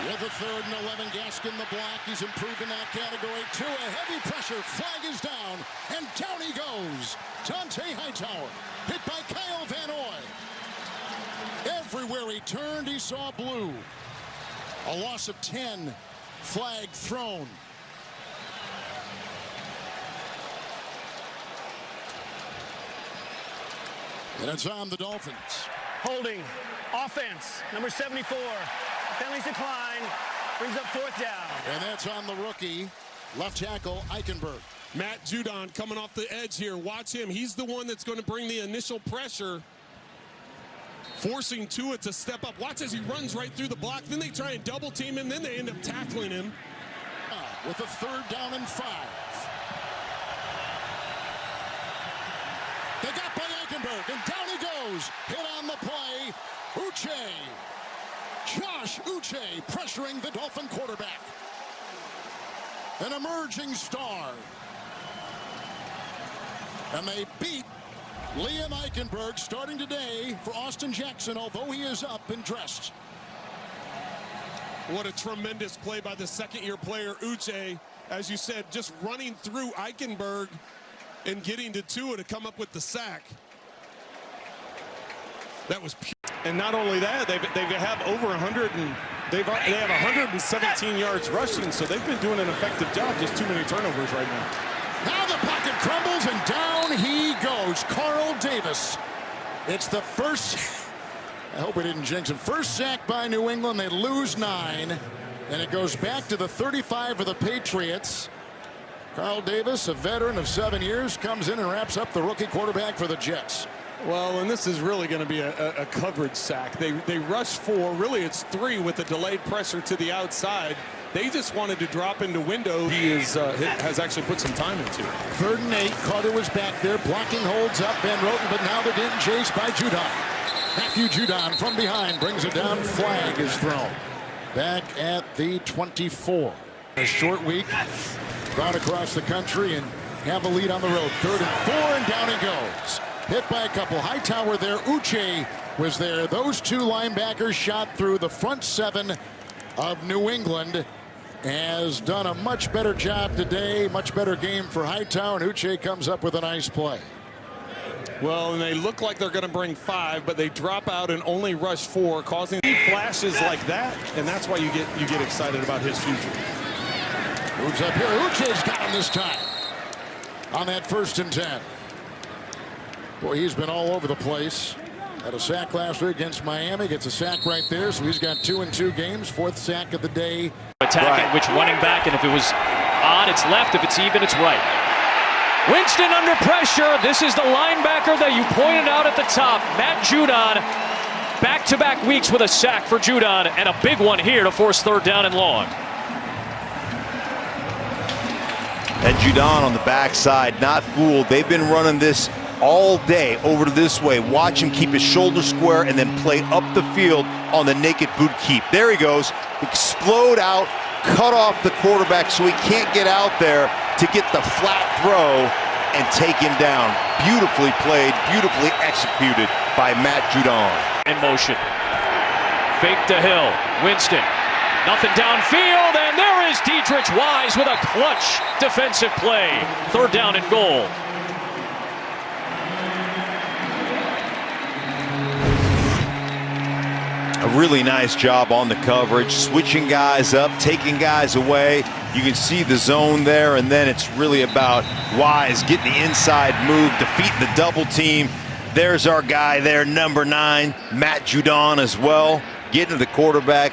With a 3rd and 11, Gaskin the block. He's improved in that category. Tua, heavy pressure. Flag is down, and down he goes. Dante Hightower, hit by Kyle Van Noy. Everywhere he turned, he saw blue. A loss of 10. Flag thrown. And it's on the Dolphins. Holding. Offense. Number 74. Bentley's decline. Brings up 4th down. And that's on the rookie, left tackle, Eichenberg. Matt Judon coming off the edge here. Watch him. He's the one that's going to bring the initial pressure, forcing Tua to step up. Watch as he runs right through the block. Then they try and double team him. Then they end up tackling him. With a 3rd down and 5. They got by Eichenberg, and down he goes. Hit on the play. Uche. Josh Uche pressuring the Dolphin quarterback. An emerging star. And they beat Liam Eichenberg starting today for Austin Jackson, although he is up and dressed. What a tremendous play by the 2nd-year player, Uche. As you said, just running through Eichenberg and getting to Tua to come up with the sack. That was pure. And not only that, they have over 100 and they have 117 yards rushing, so they've been doing an effective job. Just too many turnovers right now. Now the pocket crumbles and down he goes. Carl Davis. It's the first, I hope we didn't jinx him, first sack by New England. They lose 9, and it goes back to the 35 of the Patriots. Carl Davis, a veteran of 7 years, comes in and wraps up the rookie quarterback for the Jets. Well, and this is really going to be a coverage sack. They rush 4. Really, it's 3 with the delayed pressure to the outside. They just wanted to drop into window. He has actually put some time into it. 3rd and 8. Carter was back there. Blocking holds up Ben Roten, but now they're getting chased by Judon. Matthew Judon from behind brings it down. Flag is thrown. Back at the 24. A short week. Gone across the country and have a lead on the road. 3rd and 4, and down he goes. Hit by a couple. Hightower there. Uche was there. Those 2 linebackers shot through. The front 7 of New England has done a much better job today. Much better game for Hightower, and Uche comes up with a nice play. Well, and they look like they're going to bring 5, but they drop out and only rush 4, causing flashes like that, and that's why you get excited about his future. Moves up here. Uche's got him this time on that 1st and 10. Boy, he's been all over the place. Had a sack last week against Miami. Gets a sack right there, so he's got 2 in 2 games. 4th sack of the day. Attacking, which running back, and if it was on, it's left. If it's even, it's right. Winston under pressure. This is the linebacker that you pointed out at the top, Matt Judon. Back-to-back weeks with a sack for Judon, and a big one here to force 3rd down and long. And Judon on the backside, not fooled. They've been running this all day over to this way. Watch him keep his shoulder square and then play up the field on the naked boot keep. There he goes. Explode out, cut off the quarterback so he can't get out there to get the flat throw and take him down. Beautifully played, beautifully executed by Matt Judon. In motion. Fake to Hill. Winston. Nothing downfield, and there is Dietrich Wise with a clutch defensive play. 3rd down and goal. A really nice job on the coverage, switching guys up, taking guys away. You can see the zone there, and then it's really about Wise getting the inside move, defeating the double team. There's our guy there, number 9, Matt Judon as well, getting to the quarterback.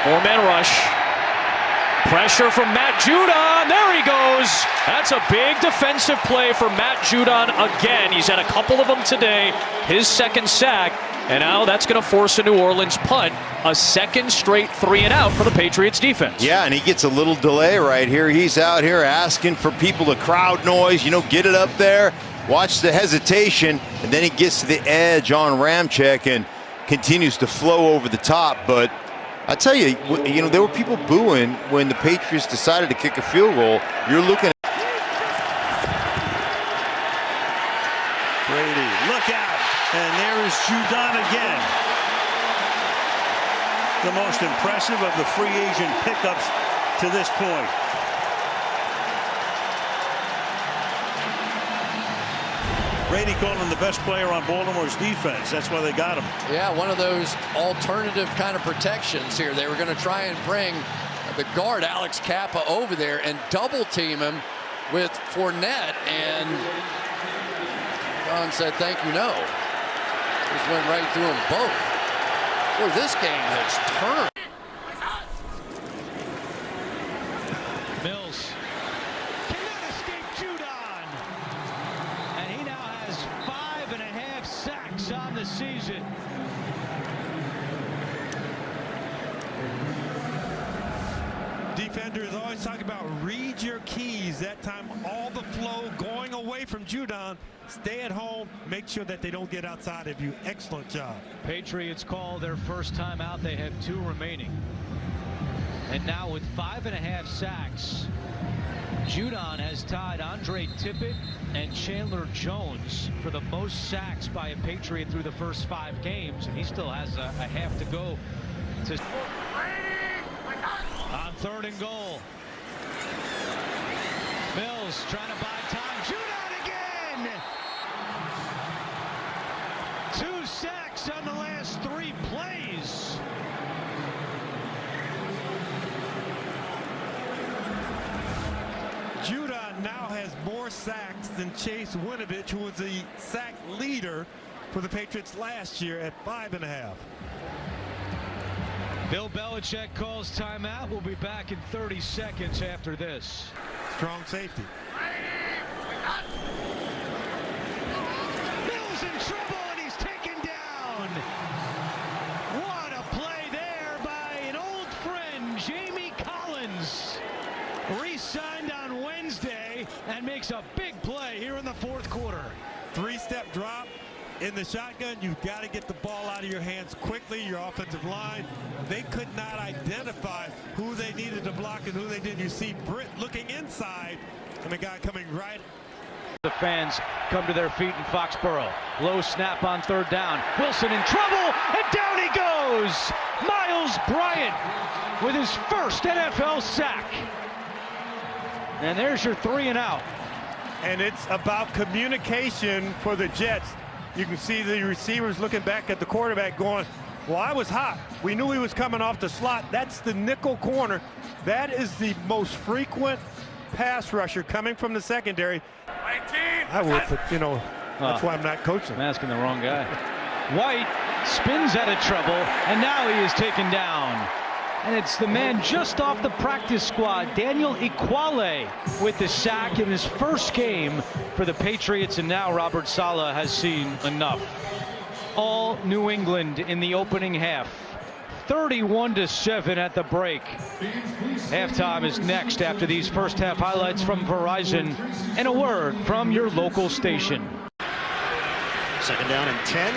4-man rush. Pressure from Matt Judon. There he goes. That's a big defensive play for Matt Judon again. He's had a couple of them today. His 2nd sack. And now that's going to force a New Orleans punt. A 2nd straight 3-and-out for the Patriots defense. Yeah, and he gets a little delay right here. He's out here asking for people to crowd noise, get it up there. Watch the hesitation, and then he gets to the edge on Ramczyk and continues to flow over the top. But I tell you, there were people booing when the Patriots decided to kick a field goal. You're looking at Brady, look out, and there is Judon again. the most impressive of the free agent pickups to this point. Brady called him the best player on Baltimore's defense. That's why they got him. Yeah, one of those alternative kind of protections here. They were going to try and bring the guard, Alex Kappa, over there and double team him with Fournette. And John said, thank you, no. Just went right through them both. Boy, this game has turned. Mills cannot escape Judon. And he now has 5.5 sacks on the season. Defenders always talk about read your keys. That time all the flow going away from Judon. Stay at home. Make sure that they don't get outside of you. Excellent job. Patriots call their first time out. They have 2 remaining. And now with 5.5 sacks, Judon has tied Andre Tippett and Chandler Jones for the most sacks by a Patriot through the first 5 games. And he still has a half to go to on 3rd and goal. Mills trying to buy time. Judon again. 2 sacks on the last 3 plays. Judon now has more sacks than Chase Winovich, who was the sack leader for the Patriots last year at 5.5. Bill Belichick calls timeout. We'll be back in 30 seconds after this. Strong safety. Mills in trouble and he's taken down. What a play there by an old friend, Jamie Collins. Re-signed on Wednesday and makes a big play here in the 4th quarter. 3-step drop. In the shotgun, you've got to get the ball out of your hands quickly. Your offensive line, they could not identify who they needed to block and who they didn't. You see Britt looking inside and the guy coming right. The fans come to their feet in Foxborough. Low snap on 3rd down. Wilson in trouble, and down he goes. Miles Bryant with his first NFL sack. And there's your 3 and out. And it's about communication for the Jets. You can see the receivers looking back at the quarterback going, well, I was hot. We knew he was coming off the slot. That's the nickel corner. That is the most frequent pass rusher coming from the secondary. I would, but, you know, that's why I'm not coaching. I'm asking the wrong guy. White spins out of trouble, and now he is taken down. And it's the man just off the practice squad, Daniel Ekuale, with the sack in his first game for the Patriots, and now Robert Saleh has seen enough. All New England in the opening half. 31-7 at the break. Halftime is next after these first half highlights from Verizon and a word from your local station. 2nd down and 10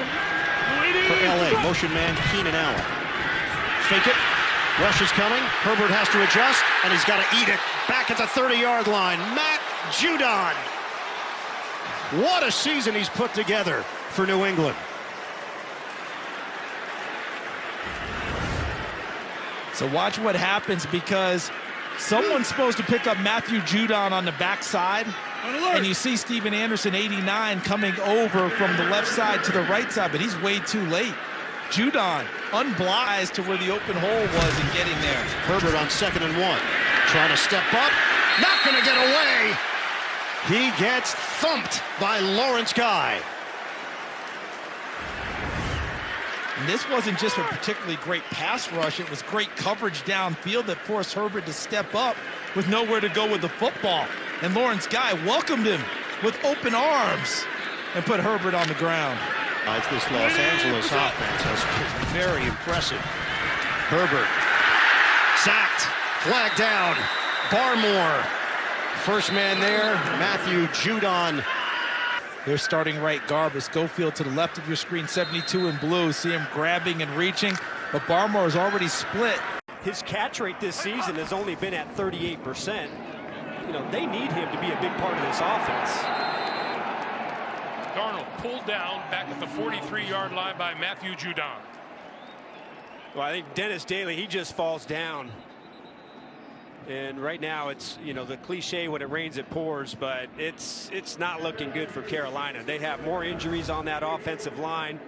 for LA. Motion man Keenan Allen. Fake it. Rush is coming. Herbert has to adjust, and he's got to eat it. Back at the 30-yard line, Matt Judon. What a season he's put together for New England. So watch what happens, because someone's supposed to pick up Matthew Judon on the backside, and you see Steven Anderson, 89, coming over from the left side to the right side, but he's way too late. Judon unblocked to where the open hole was and getting there. Herbert on 2nd and 1. Trying to step up. Not going to get away. He gets thumped by Lawrence Guy. And this wasn't just a particularly great pass rush. It was great coverage downfield that forced Herbert to step up with nowhere to go with the football. And Lawrence Guy welcomed him with open arms and put Herbert on the ground. This Los Angeles offense has been very impressive. Herbert sacked, flag down. Barmore, first man there, Matthew Judon. Their starting right guard is Schofield to the left of your screen, 72 in blue. See him grabbing and reaching, but Barmore is already split. His catch rate this season has only been at 38%. You know, they need him to be a big part of this offense. Arnold pulled down back at the 43-yard line by Matthew Judon. Well, I think Dennis Daly, he just falls down. And right now it's, you know, the cliche, when it rains it pours, but it's not looking good for Carolina. They have more injuries on that offensive line.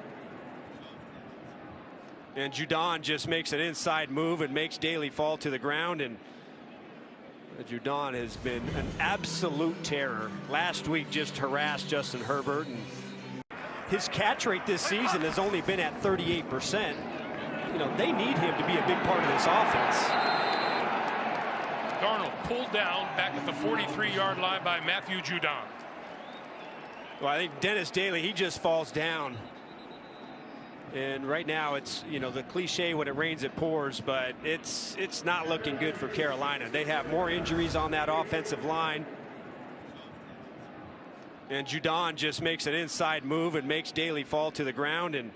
And Judon just makes an inside move and makes Daly fall to the ground. And Judon has been an absolute terror. Last week just harassed Justin Herbert. And his catch rate this season has only been at 38%. You know, they need him to be a big part of this offense. Arnold pulled down back at the 43-yard line by Matthew Judon. Well, I think Dennis Daly, he just falls down. And right now it's, you know, the cliche, when it rains it pours, but it's not looking good for Carolina. They have more injuries on that offensive line. And Judon just makes an inside move and makes Daly fall to the ground. And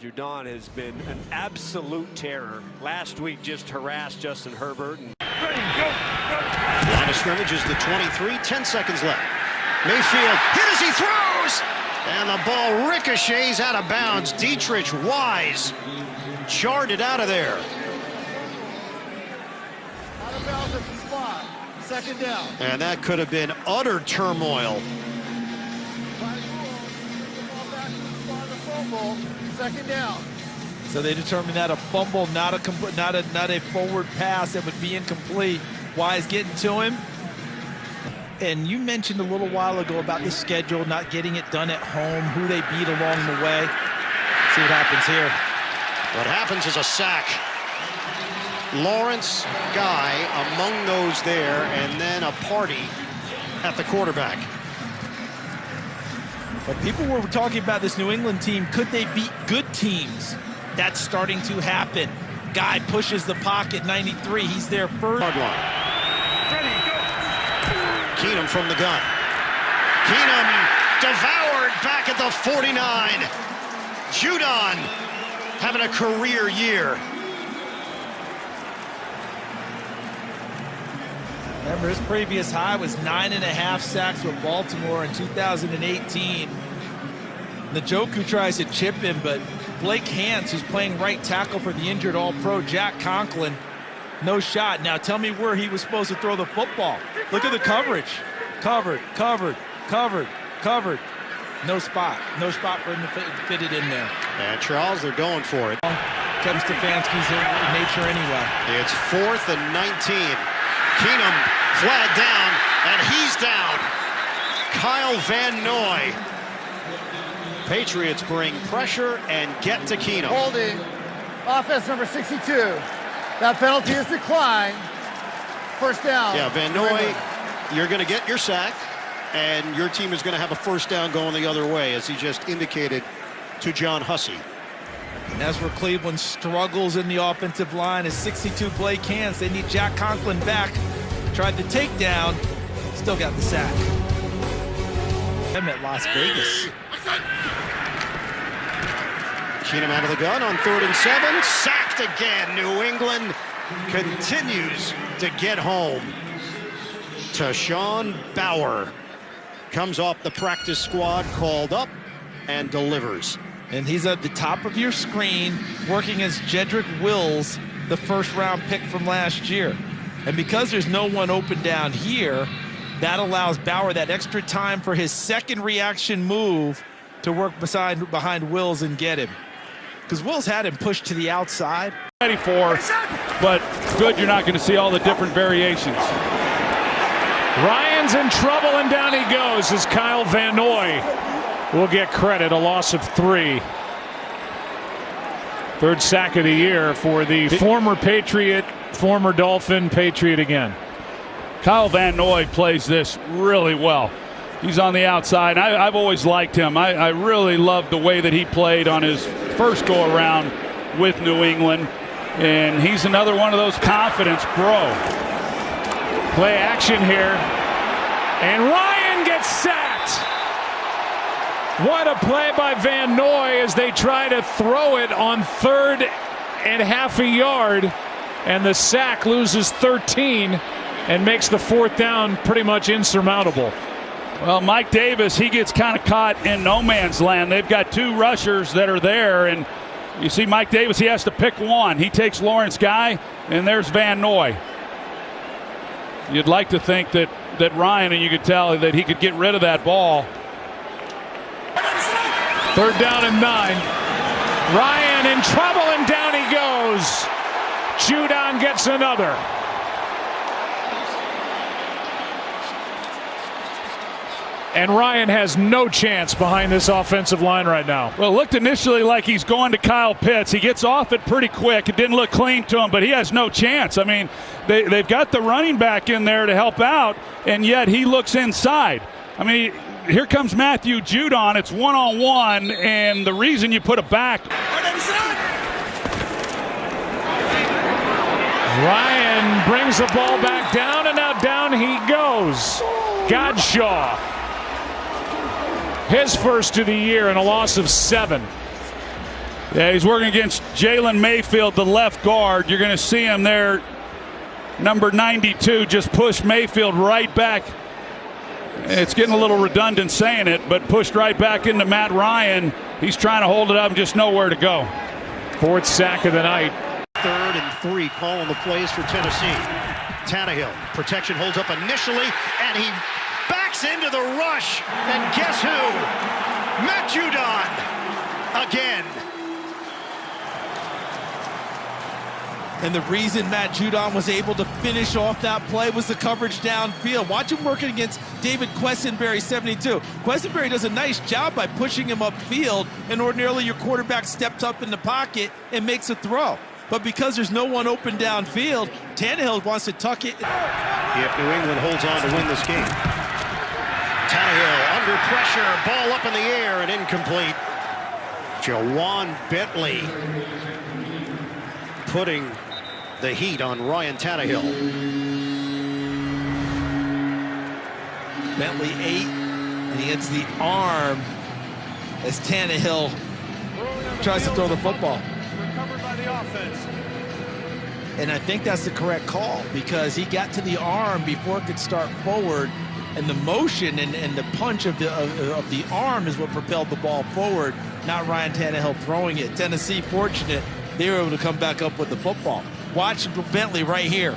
Judon has been an absolute terror. Last week just harassed Justin Herbert. And line of scrimmage is the 23, 10 seconds left. Mayfield hit as he throws, and the ball ricochets out of bounds. Dietrich Wise jarred it out of there. Out of bounds at the spot. Second down. And that could have been utter turmoil. Second down. So they determined that a fumble, not a forward pass, that would be incomplete. Wise getting to him. And you mentioned a little while ago about the schedule, not getting it done at home, who they beat along the way. See what happens here. What happens is a sack. Lawrence, Guy among those there, and then a party at the quarterback. But people were talking about this New England team. Could they beat good teams? That's starting to happen. Guy pushes the pocket, 93. He's there first. Hard line. Keenum from the gun. Keenum devoured back at the 49. Judon having a career year. Remember, his previous high was 9.5 sacks with Baltimore in 2018. Njoku tries to chip him, but Blake Hance, who's playing right tackle for the injured All-Pro Jack Conklin, no shot. Now tell me where he was supposed to throw the football. Look at the coverage. Covered, covered, covered, covered. No spot. No spot for him to fit it in there. And Charles, they're going for it. Kevin Stefanski's nature anyway. It's 4th and 19. Keenum flag down, and he's down. Kyle Van Noy. Patriots bring pressure and get to Keenum. Holding. Offense number 62. That penalty is declined. First down. Yeah, Van Noy, you're going to get your sack, and your team is going to have a first down going the other way, as he just indicated to John Hussey. And that's where Cleveland struggles in the offensive line. Is 62 Blake Hance. They need Jack Conklin back. Tried the takedown. Still got the sack. I'm at Las Vegas. Keenum out of the gun on 3rd and 7. Sacked again. New England continues to get home. Tashawn Bauer comes off the practice squad, called up, and delivers. And he's at the top of your screen working as Jedrick Wills, the first-round pick from last year. And because there's no one open down here, that allows Bauer that extra time for his second reaction move to work behind Wills and get him. Because Wills had him pushed to the outside. Ready for, but good you're not going to see all the different variations. Ryan's in trouble, and down he goes as Kyle Van Noy will get credit, a loss of 3. Third sack of the year for the former Patriot, former Dolphin, Patriot again. Kyle Van Noy plays this really well. He's on the outside. I've always liked him. I really loved the way that he played on his first go-around with New England. And he's another one of those confidence grow. Play action here. And Ryan gets sacked. What a play by Van Noy as they try to throw it on 3rd and half a yard. And the sack loses 13 and makes the 4th down pretty much insurmountable. Well, Mike Davis, he gets kind of caught in no man's land. They've got 2 rushers that are there, and You see Mike Davis, he has to pick one. He takes Lawrence Guy, and there's Van Noy. You'd like to think that Ryan, and you could tell that he could get rid of that ball. 3rd down and 9. Ryan in trouble, and down he goes. Judon gets another. And Ryan has no chance behind this offensive line right now. Well, it looked initially like he's going to Kyle Pitts. He gets off it pretty quick. It didn't look clean to him, but he has no chance. I mean, they've got the running back in there to help out, and yet he looks inside. I mean, here comes Matthew Judon. It's one-on-one, and the reason you put a back. Ryan brings the ball back down, and now down he goes. Godchaux. His first of the year and a loss of 7. Yeah, he's working against Jalen Mayfield, the left guard. You're going to see him there. Number 92 just pushed Mayfield right back. It's getting a little redundant saying it, but pushed right back into Matt Ryan. He's trying to hold it up and just nowhere to go. 4th sack of the night. 3rd and 3 calling the plays for Tennessee. Tannehill, protection holds up initially, and he backs into the rush, and guess who? Matt Judon again. And the reason Matt Judon was able to finish off that play was the coverage downfield. Watch him working against David Quessenberry, 72. Quessenberry does a nice job by pushing him upfield, and ordinarily your quarterback steps up in the pocket and makes a throw. But because there's no one open downfield, Tannehill wants to tuck it. If New England holds on to win this game. Tannehill under pressure, ball up in the air and incomplete. Jawan Bentley putting the heat on Ryan Tannehill. Bentley 8, and he hits the arm as Tannehill tries to throw the football. Recovered by the offense. And I think that's the correct call because he got to the arm before it could start forward, and the motion and the punch of the arm is what propelled the ball forward, not Ryan Tannehill throwing it. Tennessee fortunate they were able to come back up with the football. Watch Bentley right here.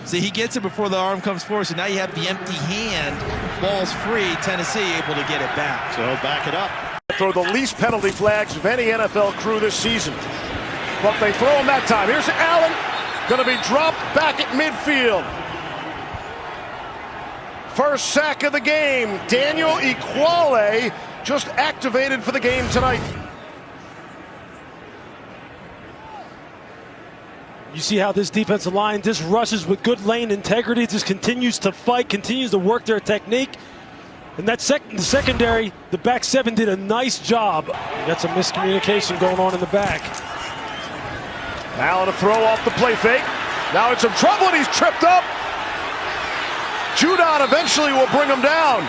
See, he gets it before the arm comes forward, so now you have the empty hand. Ball's free, Tennessee able to get it back. So back it up. Throw the least penalty flags of any NFL crew this season. But they throw him that time. Here's Allen, going to be dropped back at midfield. First sack of the game. Daniel Ekuale just activated for the game tonight. You see how this defensive line just rushes with good lane integrity, just continues to fight, continues to work their technique. And that the secondary, the back 7 did a nice job. Got some miscommunication going on in the back. Allen to throw off the play fake. Now in some trouble and he's tripped up. Judon eventually will bring him down.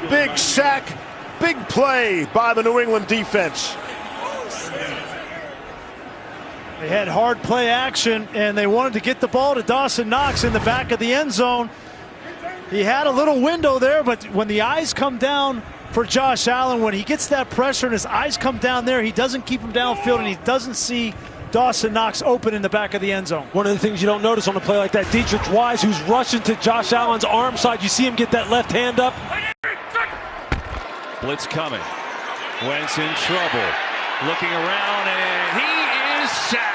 Big sack, big play by the New England defense. They had hard play action, and they wanted to get the ball to Dawson Knox in the back of the end zone. He had a little window there, but when the eyes come down for Josh Allen, when he gets that pressure and his eyes come down there, he doesn't keep him downfield, and he doesn't see Dawson Knox open in the back of the end zone. One of the things you don't notice on a play like that, Dietrich Wise, who's rushing to Josh Allen's arm side, you see him get that left hand up. Blitz coming. Wentz in trouble. Looking around, and he is sacked.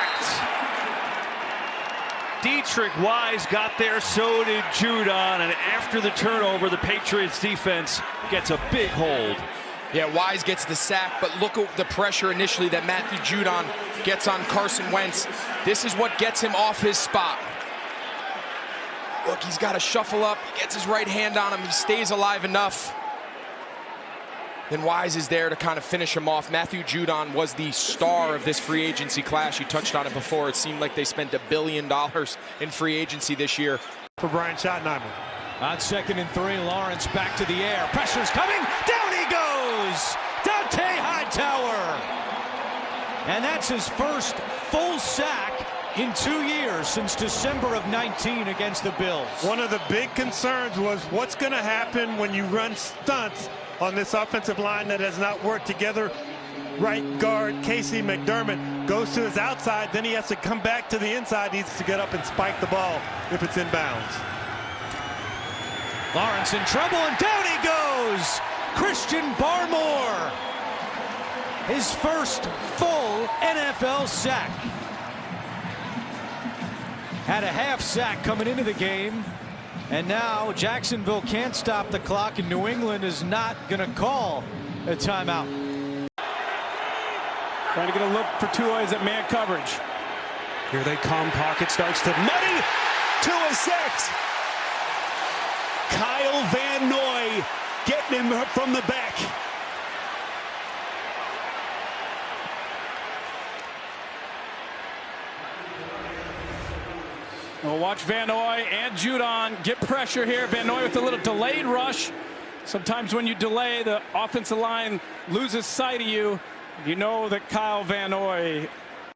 Dietrich Wise got there, so did Judon, and after the turnover, the Patriots defense gets a big hold. Yeah, Wise gets the sack, but look at the pressure initially that Matthew Judon gets on Carson Wentz. This is what gets him off his spot. Look, he's got to shuffle up, gets his right hand on him, he stays alive enough. Then Wise is there to kind of finish him off. Matthew Judon was the star of this free agency class. You touched on it before. It seemed like they spent $1 billion in free agency this year. For Brian Schottenheimer. On 2nd and 3, Lawrence back to the air. Pressure's coming. Down he goes. Dante Hightower. And that's his first full sack in 2 years since December of 19 against the Bills. One of the big concerns was what's going to happen when you run stunts on this offensive line that has not worked together. Right guard Casey McDermott goes to his outside, then he has to come back to the inside. He needs to get up and spike the ball if it's inbounds. Lawrence in trouble, and down he goes. Christian Barmore, his first full NFL sack. Had a half sack coming into the game, and now Jacksonville can't stop the clock, and New England is not going to call a timeout. Trying to get a look for Tua's at man coverage. Here they come. Pocket starts to muddy. Tua sacks. Kyle Van Noy getting him from the back. We'll watch Van Noy and Judon get pressure here. Van Noy with a little delayed rush. Sometimes when you delay, the offensive line loses sight of you. You know that Kyle Van Noy